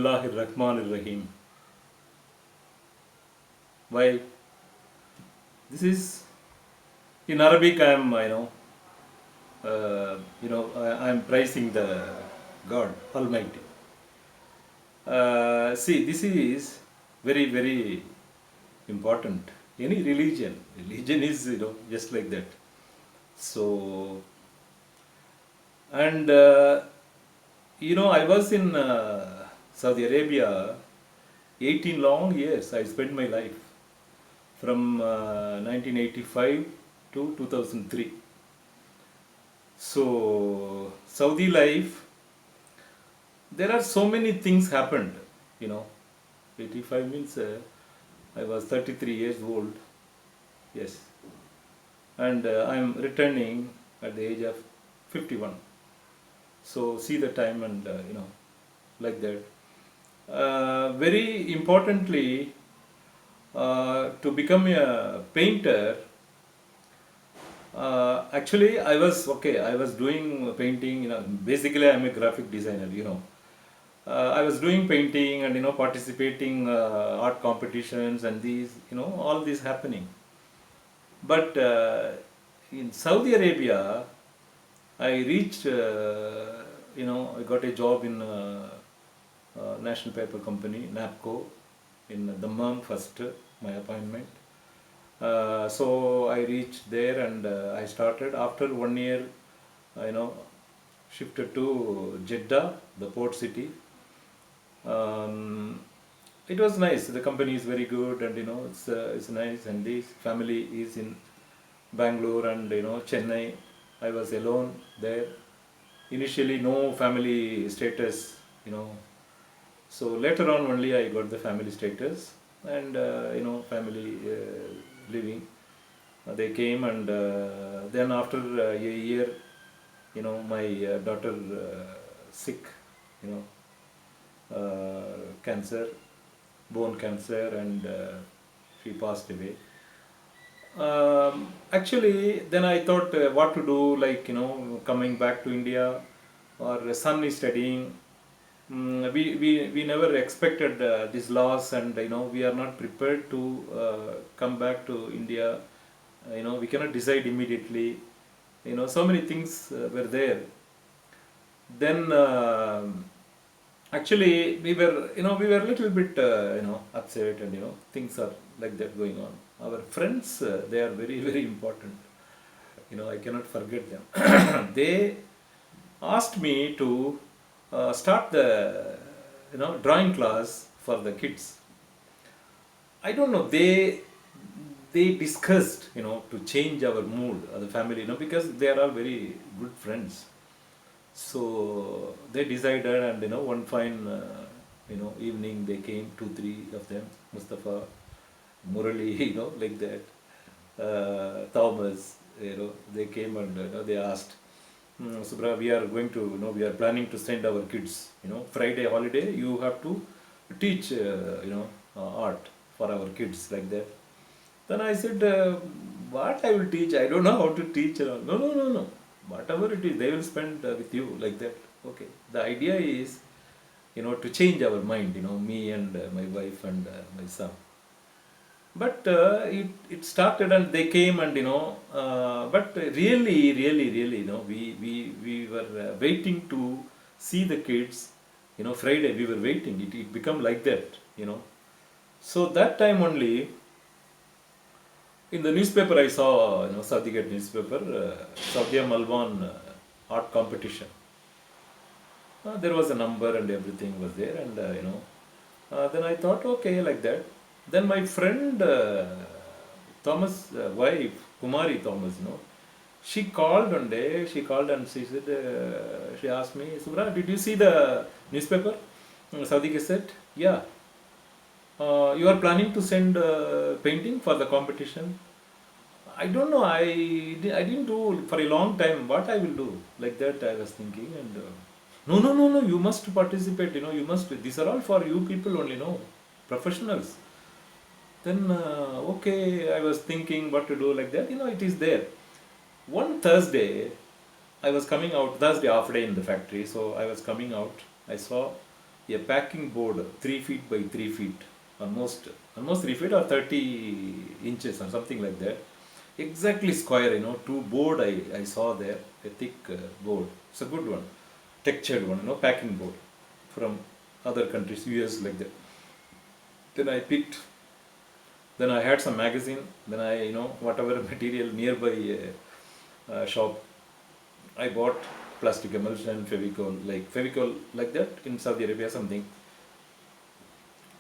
Bismillahir Rahmanir Rahim. Why? This is in Arabic. I am, I am praising the God Almighty. See, this is very, very important. Any religion is, just like that. So, and I was in Saudi Arabia 18 long years. I spent my life from 1985 to 2003. So, Saudi life, there are so many things happened, 85 means I was 33 years old, yes, and I am returning at the age of 51. So see the time and like that. Very importantly, to become a painter, actually I was doing painting. Basically I'm a graphic designer. I was doing painting and participating art competitions and these, all this happening. But in Saudi Arabia, I reached, I got a job in National Paper Company, NAPCO, in Dammam first, my appointment. So I reached there and I started. After 1 year, shifted to Jeddah, the port city. It was nice. The company is very good, and it's nice. And this family is in Bangalore and Chennai. I was alone there. Initially, no family status. So later on, only I got the family status and family living. They came and then after a year, my daughter sick. Cancer, bone cancer, and she passed away. Actually, then I thought what to do, like, coming back to India, or son is studying. We never expected this loss, and we are not prepared to come back to India. We cannot decide immediately. So many things were there. Then actually we were a little bit upset, and things are like that going on. Our friends, they are very, very important. I cannot forget them. They asked me to start the drawing class for the kids. I don't know, they discussed to change our mood of the family, because they are all very good friends. So they decided, and one fine evening they came, 2-3 of them, Mustafa, Murali, like that, Thomas, they came and they asked, Subra, we are going to, we are planning to send our kids, Friday holiday, you have to teach, art for our kids, like that. Then I said, what I will teach? I don't know how to teach. No. Whatever it is, they will spend with you, like that. Okay. The idea is, to change our mind, me and my wife and my son. But it started, and they came, and but really, we were waiting to see the kids. Friday we were waiting. It become like that. So that time only, in the newspaper I saw, Saudi Gate newspaper, Saudia Malwan art competition. There was a number and everything was there, and then I thought, okay, like that. Then my friend Thomas' wife, Kumari Thomas, she called one day. She called and she said, she asked me, Subra, did you see the newspaper? Saudi Gate said, yeah. You are planning to send painting for the competition? I don't know. I didn't do for a long time. What I will do? Like that I was thinking. And no. You must participate. You must. These are all for you people only. No, professionals. Then okay, I was thinking what to do, like that. It is there. One Thursday, I was coming out. Thursday half day in the factory. So I was coming out. I saw a packing board 3 feet by 3 feet, almost 3 feet or 30 inches or something like that, exactly square, two board I saw there, a thick board. It's a good one, textured one, packing board from other countries, US, like that. Then I picked, then I had some magazine, then I, whatever material nearby shop, I bought plastic emulsion, Fevicol like that in Saudi Arabia, something.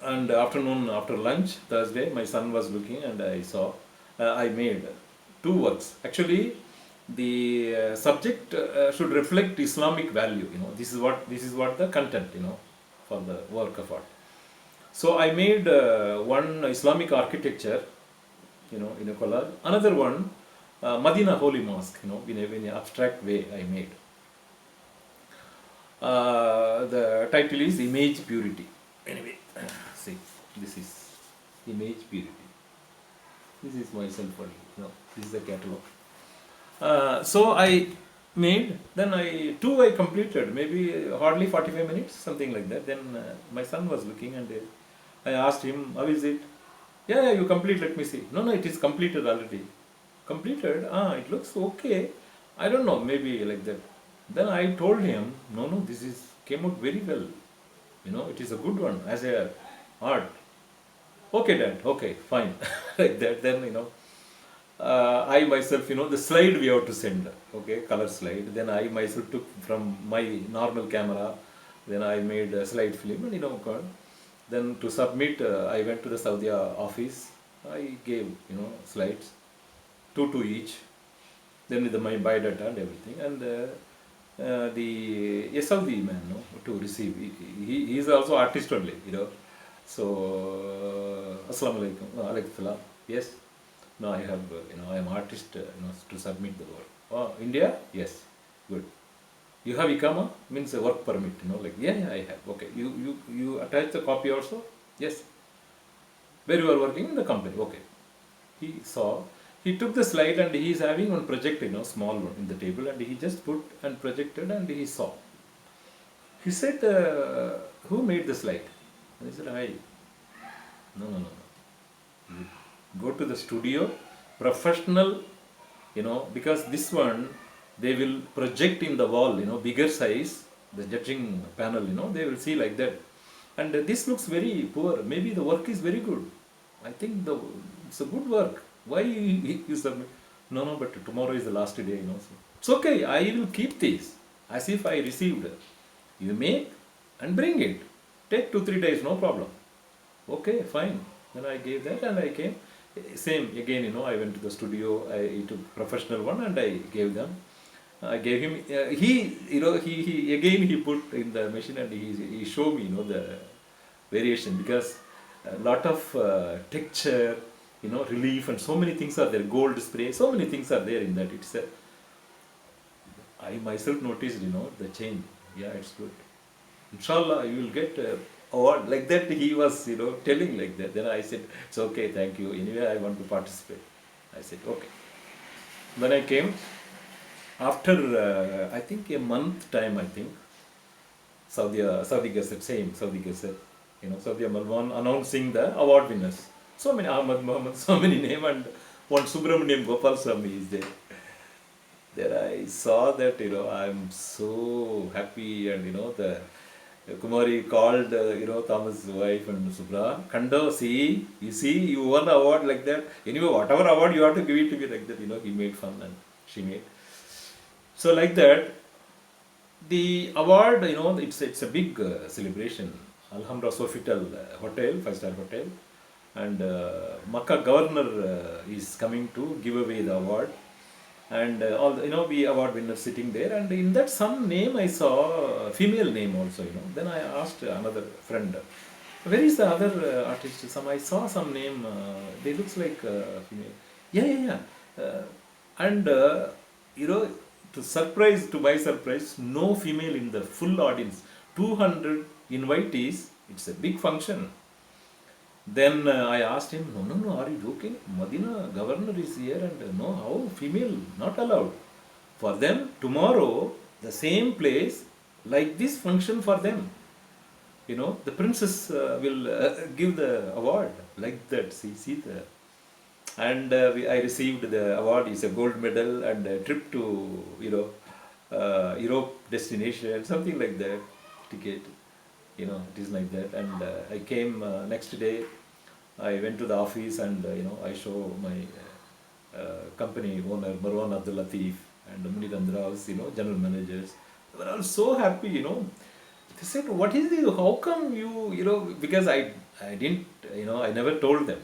And afternoon, after lunch, Thursday, my son was looking and I saw, I made two works. Actually, the subject should reflect Islamic value. This is what the content, for the work of art. So I made one Islamic architecture, in a collage. Another one, Medina Holy Mosque, in an abstract way I made. The title is Image Purity. Anyway, see, this is Image Purity. This is myself only. This is the catalog. So I made, then I completed, maybe hardly 45 minutes, something like that. Then my son was looking and I asked him, how is it? Yeah, you complete, let me see. No, it is completed already. Completed? It looks okay. I don't know, maybe like that. Then I told him, no, this came out very well. It is a good one as a art. Okay, Dad, okay, fine. Like that, then, I myself, the slide we have to send, okay, color slide. Then I myself took from my normal camera, then I made a slide film and, then to submit, I went to the Saudi office. I gave, slides, 2 to each. Then with my biodata and everything. And the Saudi man, to receive. He is also artist only, So, Assalamu alaikum, alaikum salam. Yes. No, I have, I am artist, to submit the work. Oh, India? Yes. Good. You have Ikama? Means a work permit, yeah, I have. Okay. You attach the copy also? Yes. Where you are working? In the company. Okay. He saw. He took the slide and he is having one project, small one in the table, and he just put and projected and he saw. He said, who made the slide? And I said, I. No. You go to the studio, professional, because this one, they will project in the wall, bigger size, the judging panel, they will see like that. And this looks very poor. Maybe the work is very good. I think it's a good work. Why you submit? No, but tomorrow is the last day, So it's okay, I will keep this as if I received. You make and bring it. Take 2-3 days, no problem. Okay, fine. Then I gave that and I came. Same again, I went to the studio, I took professional one and I gave them. I gave him, he again he put in the machine and he showed me, the variation, because a lot of texture, relief and so many things are there, gold spray, so many things are there in that. I myself noticed, the change. Yeah, it's good. Inshallah, you will get award. Like that he was, telling like that. Then I said, it's okay, thank you. Anyway, I want to participate. I said, okay. Then I came. After, I think a month time, Saudi Gazette, same Saudi Gazette, Saudi Malwan announcing the award winners. So many, Ahmad Muhammad, so many names, and one Subramaniam Gopal Swami is there. There I saw that, I'm so happy, and, the Kumari called, Thomas' wife and Subra, Kando, you won the award like that. Anyway, whatever award you have to give it to me like that, he made fun and she made. So like that, the award, it's a big celebration. Alhambra Sofitel Hotel, 5-star hotel, and Makkah governor is coming to give away the award, and all the, we award winners sitting there, and in that some name I saw, a female name also, Then I asked another friend, where is the other artist? I saw some name. They looks like female. Yeah. And to my surprise, no female in the full audience. 200 invitees. It's a big function. Then I asked him, no, are you joking? Medina governor is here, and no, how female? Not allowed. For them, tomorrow, the same place, like this function for them. the princess will give the award like that. See the and I received the award. It's a gold medal and a trip to Europe destination, something like that, ticket. It is like that. And I came next day. I went to the office and I show my company owner Marwan Abdul Latif and Munir Andras, general managers. They were all so happy. They said, "What is this? How come you Because I didn't, I never told them.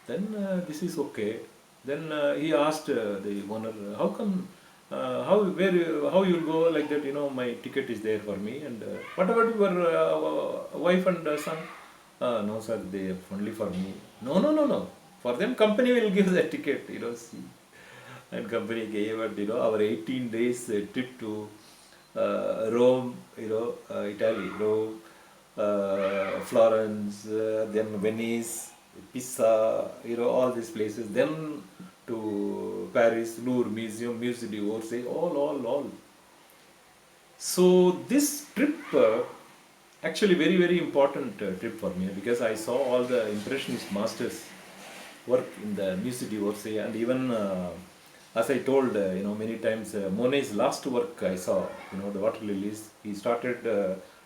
Then this is okay. Then he asked the owner, "How come? How you'll go like that? My ticket is there for me. And what about your wife and son?" No, sir, they have only for me. No, no, no, no. For them, company will give the ticket. See. And company gave it. Our 18 days trip to Rome. Italy, Rome, Florence, then Venice, Pisa. All these places. Then to Paris, Louvre Museum, Musée d'Orsay, all. So this trip actually very, very important trip for me, because I saw all the Impressionist masters work in the Musée d'Orsay, and even as I told many times, Monet's last work I saw, the water lilies. He started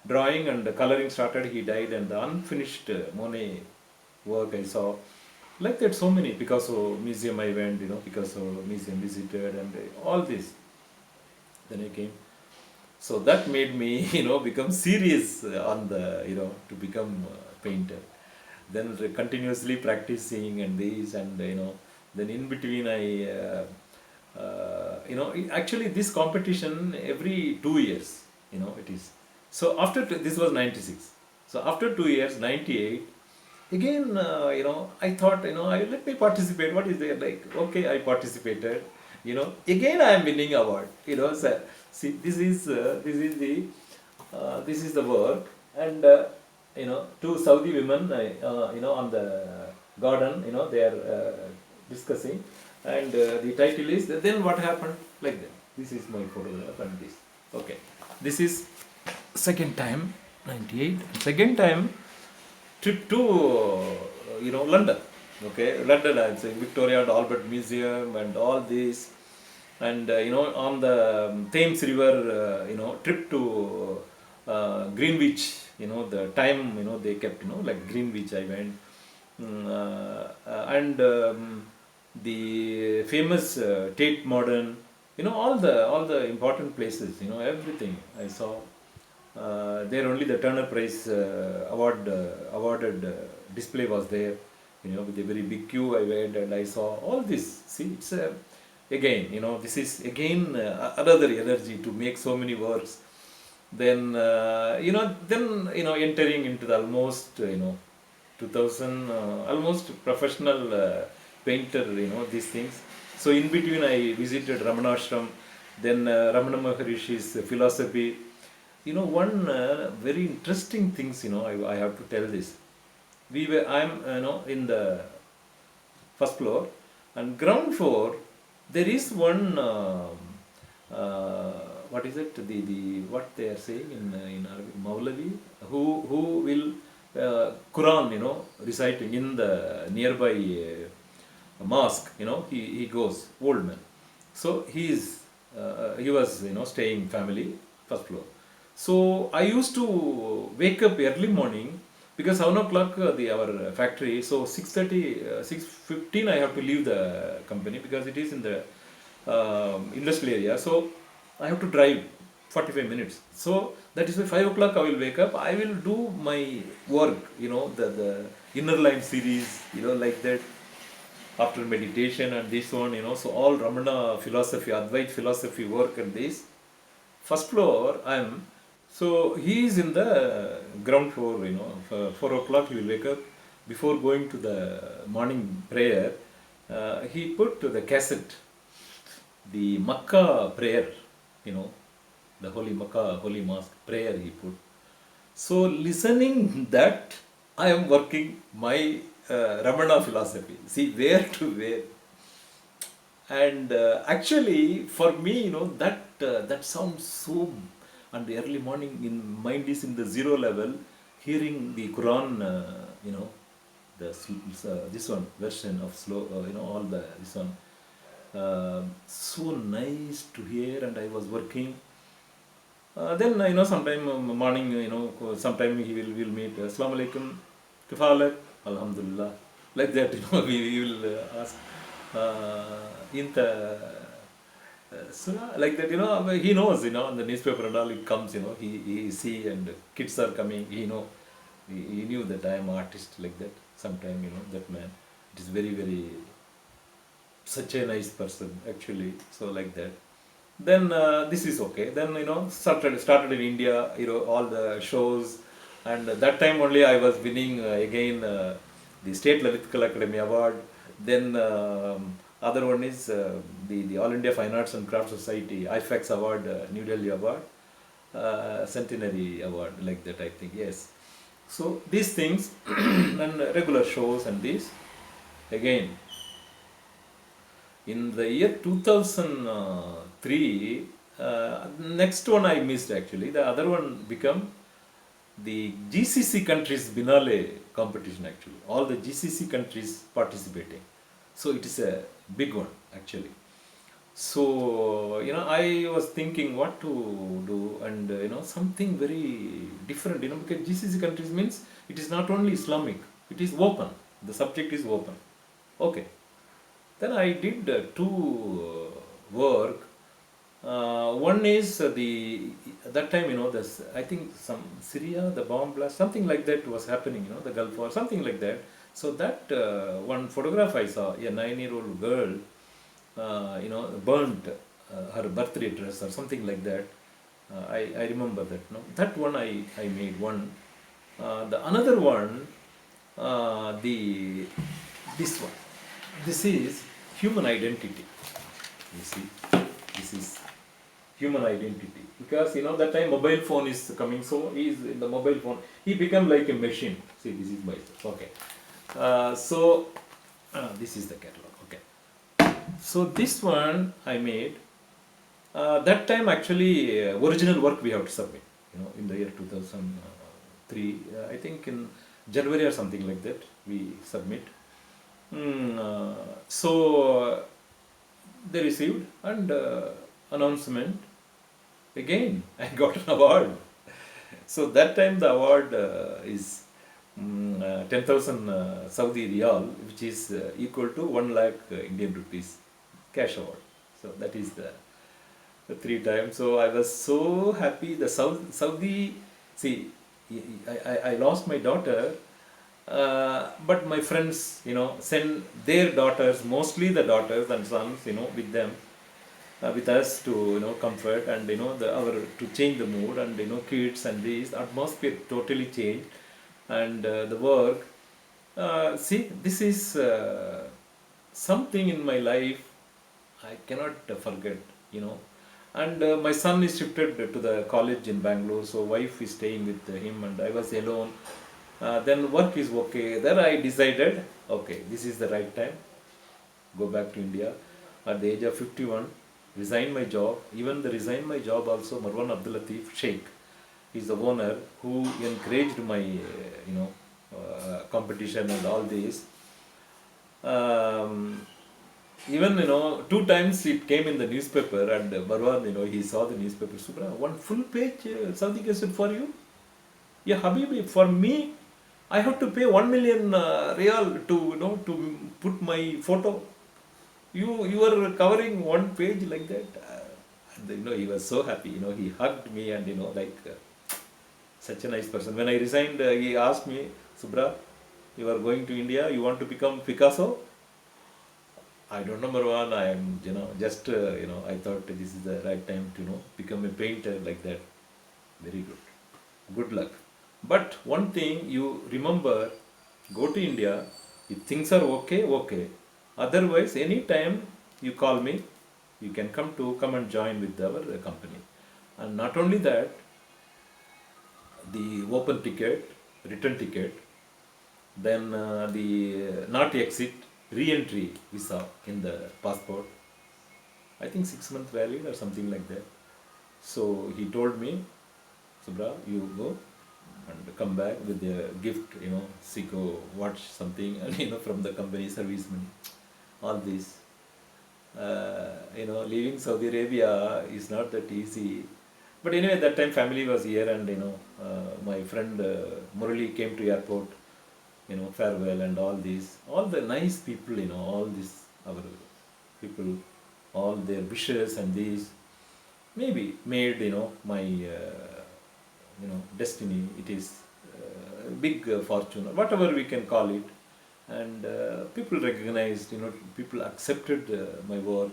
drawing and the coloring started, he died, and the unfinished Monet work I saw. Like that, so many. Picasso museum I went, Picasso museum visited, and all this. Then I came. So that made me, become serious on the, to become a painter. Then continuously practicing and this, and then in between actually this competition every 2 years, it is. So after this was 96. So after 2 years, 98. Again, I thought, let me participate. What is there? Like, okay, I participated. Again I am winning award. So, see, this is the work, and two Saudi women, on the garden, they are discussing, and the title is. Then what happened? Like that. This is my photograph, and this. Okay, this is second time, 98. Second time. Trip to London. Okay, London, I'm saying Victoria and Albert Museum and all this, and on the Thames River, trip to Greenwich. The time they kept, like Greenwich I went, and the famous Tate Modern. All the important places. Everything I saw. There only the Turner Prize awarded display was there, with a very big queue I went and I saw all this. See, it's again, this is again another energy to make so many works. Then, entering into the almost, 2000, almost professional painter, these things. So in between I visited Ramanashram, then Ramana Maharishi's philosophy. One very interesting things, I have to tell this. I'm, in the first floor, and ground floor, there is one, what is it, what they are saying in Arabic, Maulavi, who will Quran, reciting in the nearby mosque, he goes, old man. So he was, staying family, first floor. So I used to wake up early morning, because 7 o'clock our factory. So 6:30, 6:15 I have to leave the company, because it is in the industrial area. So I have to drive 45 minutes. So that is why 5 o'clock I will wake up. I will do my work, the inner line series, like that. After meditation and this one, so all Ramana philosophy, Advait philosophy work and this. First floor I am. So he is in the ground floor, 4 o'clock he will wake up. Before going to the morning prayer, he put the cassette, the Makkah prayer, the holy Makkah, holy mosque prayer he put. So listening that, I am working my Ramana philosophy. See, where to where. And actually, for me, that sounds so. And the early morning, in mind is in the zero level. hearing the Quran, this one version of slow, all the this one, so nice to hear, and I was working. Then sometime morning, sometime will meet. Assalamu alaikum, kifalak, alhamdulillah, like that. We will ask. In the so like that, he knows, in the newspaper and all it comes, he see and kids are coming, he knew that I am an artist like that. Sometime, that man, it is very, very, such a nice person actually. So like that. Then this is okay. Then started in India, all the shows, and that time only I was winning again the State Lalitkala Academy Award. Then other one is the All India Fine Arts and Craft Society IFAX Award, New Delhi Award, Centenary Award, like that I think, yes. So these things and regular shows and these again. In the year 2003, next one I missed actually. The other one become the GCC countries Binale competition actually. All the GCC countries participating. So it is a big one actually. So, I was thinking what to do, and, something very different, because GCC countries means it is not only Islamic, it is open. The subject is open. Okay. Then I did two work. One is that time, I think some Syria, the bomb blast, something like that was happening, the Gulf War, something like that. So that one photograph I saw, a 9-year-old girl, burnt her birthday dress or something like that. I remember that. No, that one I made one. The another one, this one. This is human identity. You see, this is human identity, because that time mobile phone is coming, so he is in the mobile phone. He become like a machine. See, this is myself. Okay. This is the catalog. Okay. So this one I made. That time actually original work we have to submit. In the year 2003, I think in January or something like that we submit. So they received, and announcement again I got an award. So that time the award is 10,000 Saudi Riyal, which is equal to 1 lakh Indian rupees cash award. So that is the 3 times. So I was so happy. The Saudi, see, I lost my daughter. But my friends, send their daughters, mostly the daughters and sons, with them, with us to, comfort, and, to change the mood, and, kids, and this atmosphere totally changed, and the work. See, this is something in my life I cannot forget, And my son is shifted to the college in Bangalore, so wife is staying with him, and I was alone. Then work is okay. Then I decided, okay, this is the right time. Go back to India. At the age of 51, resign my job. Even the resign my job also, Marwan Abdul Latif Sheikh is the owner who encouraged my, competition and all this. Even 2 times it came in the newspaper, and Marwan, he saw the newspaper. Subra, one full page Saudi cassette for you. Yeah, Habibi, for me, I have to pay 1 million real to to put my photo. You are covering one page like that. And he was so happy. He hugged me, and like such a nice person. When I resigned, he asked me, Subra, you are going to India. You want to become Picasso? I don't know, Marwan. I am just I thought this is the right time to become a painter like that. Very good. Good luck. But one thing you remember, go to India, if things are okay, okay. Otherwise, anytime you call me, you can come and join with our company. And not only that, the open ticket, return ticket, then the not exit, re-entry visa in the passport. I think 6 months valid or something like that. So he told me, Subra, you go. and come back with a gift, Seiko watch something, and from the company service money, all this. Leaving Saudi Arabia is not that easy. But anyway, that time family was here, and my friend Murali came to airport, farewell and all these, all the nice people, all these our people, all their wishes and these maybe made, my destiny. It is big fortune, or whatever we can call it, and people recognized, people accepted my work.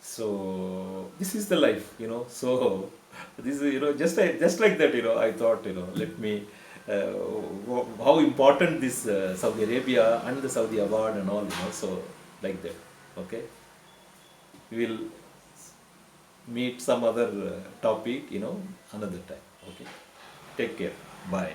So this is the life, so this is, just like that, I thought, let me how important this Saudi Arabia and the Saudi award and all, so like that. Okay, we will meet some other topic, another time. Okay, take care, bye.